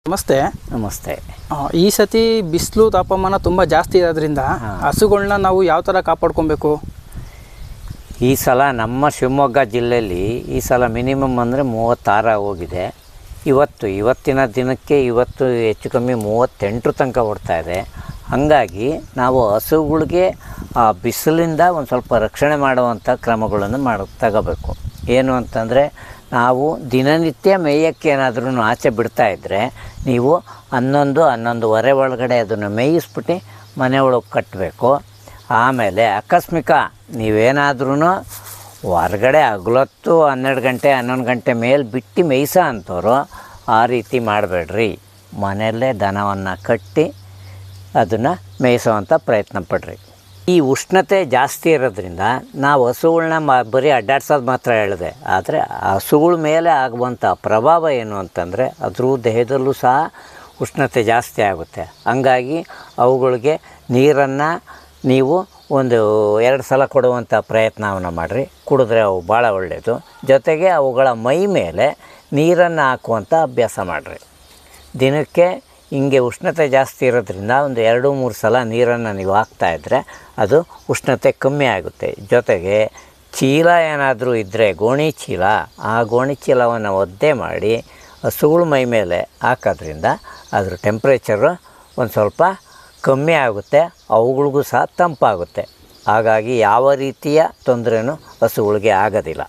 ನಮಸ್ತೆ. ನಮಸ್ತೆ. ಈ ಸತಿ ಬಿಸಿಲು ತಾಪಮಾನ ತುಂಬ ಜಾಸ್ತಿ ಇರೋದ್ರಿಂದ ಹಸುಗಳನ್ನ ನಾವು ಯಾವ ಥರ ಕಾಪಾಡ್ಕೊಬೇಕು? ಈ ಸಲ ನಮ್ಮ ಶಿವಮೊಗ್ಗ ಜಿಲ್ಲೆಯಲ್ಲಿ ಈ ಸಲ ಮಿನಿಮಮ್ ಅಂದರೆ 36 ಹೋಗಿದೆ. ಇವತ್ತಿನ ದಿನಕ್ಕೆ ಹೆಚ್ಚು ಕಮ್ಮಿ 38 ತನಕ ಓಡ್ತಾ ಇದೆ. ಹಾಗಾಗಿ ನಾವು ಹಸುಗಳಿಗೆ ಆ ಬಿಸಿಲಿಂದ ಒಂದು ಸ್ವಲ್ಪ ರಕ್ಷಣೆ ಮಾಡುವಂಥ ಕ್ರಮಗಳನ್ನು ತಗೋಬೇಕು. ಏನು ಅಂತಂದರೆ, ನಾವು ದಿನನಿತ್ಯ ಮೇಯಕ್ಕೆ ಏನಾದ್ರೂ ಆಚೆ ಬಿಡ್ತಾಯಿದ್ರೆ ನೀವು 11-11:30 ಒಳಗಡೆ ಅದನ್ನು ಮೇಯಿಸ್ಬಿಟ್ಟು ಮನೆ ಒಳಗೆ ಕಟ್ಟಬೇಕು. ಆಮೇಲೆ ಆಕಸ್ಮಿಕ ನೀವೇನಾದ್ರೂ ಹೊರಗಡೆ ಹಗಲೊತ್ತು 12 ಗಂಟೆ 11 ಗಂಟೆ ಮೇಲೆ ಬಿಟ್ಟು ಮೇಯಿಸೋ ಅಂಥವ್ರು ಆ ರೀತಿ ಮಾಡಬೇಡ್ರಿ. ಮನೆಯಲ್ಲೇ ದನವನ್ನು ಕಟ್ಟಿ ಅದನ್ನು ಮೇಯಿಸೋವಂಥ ಪ್ರಯತ್ನ ಪಡ್ರಿ. ಈ ಉಷ್ಣತೆ ಜಾಸ್ತಿ ಇರೋದ್ರಿಂದ ನಾವು ಹಸುಗಳ್ನ ಬರೀ ಅಡ್ಡಾಡ್ಸೋದು ಮಾತ್ರ ಹೇಳಿದೆ. ಆದರೆ ಹಸುಗಳ ಮೇಲೆ ಆಗುವಂಥ ಪ್ರಭಾವ ಏನು ಅಂತಂದರೆ ಅದ್ರ ದೇಹದಲ್ಲೂ ಸಹ ಉಷ್ಣತೆ ಜಾಸ್ತಿ ಆಗುತ್ತೆ. ಹಂಗಾಗಿ ಅವುಗಳಿಗೆ ನೀರನ್ನು ನೀವು 1-2 ಸಲ ಕೊಡುವಂಥ ಪ್ರಯತ್ನವನ್ನು ಮಾಡಿರಿ. ಕುಡಿದ್ರೆ ಅವು ಭಾಳ ಒಳ್ಳೆಯದು. ಜೊತೆಗೆ ಅವುಗಳ ಮೈ ಮೇಲೆ ನೀರನ್ನು ಹಾಕುವಂಥ ಅಭ್ಯಾಸ ಮಾಡಿರಿ. ದಿನಕ್ಕೆ ಹಿಂಗೆ ಉಷ್ಣತೆ ಜಾಸ್ತಿ ಇರೋದ್ರಿಂದ 2-3 ಸಲ ನೀರನ್ನು ನೀವು ಹಾಕ್ತಾಯಿದ್ರೆ ಅದು ಉಷ್ಣತೆ ಕಮ್ಮಿ ಆಗುತ್ತೆ. ಜೊತೆಗೆ ಚೀಲ ಏನಾದರೂ ಇದ್ದರೆ ಗೋಣಿ ಚೀಲ, ಆ ಗೋಣಿ ಚೀಲವನ್ನು ಒದ್ದೆ ಮಾಡಿ ಹಸುಗಳ ಮೈ ಮೇಲೆ ಹಾಕೋದ್ರಿಂದ ಅದ್ರ ಟೆಂಪ್ರೇಚರು ಒಂದು ಸ್ವಲ್ಪ ಕಮ್ಮಿ ಆಗುತ್ತೆ, ಅವುಗಳಿಗೂ ಸಹ ತಂಪಾಗುತ್ತೆ. ಹಾಗಾಗಿ ಯಾವ ರೀತಿಯ ತೊಂದರೆನೂ ಹಸುಗಳಿಗೆ ಆಗೋದಿಲ್ಲ.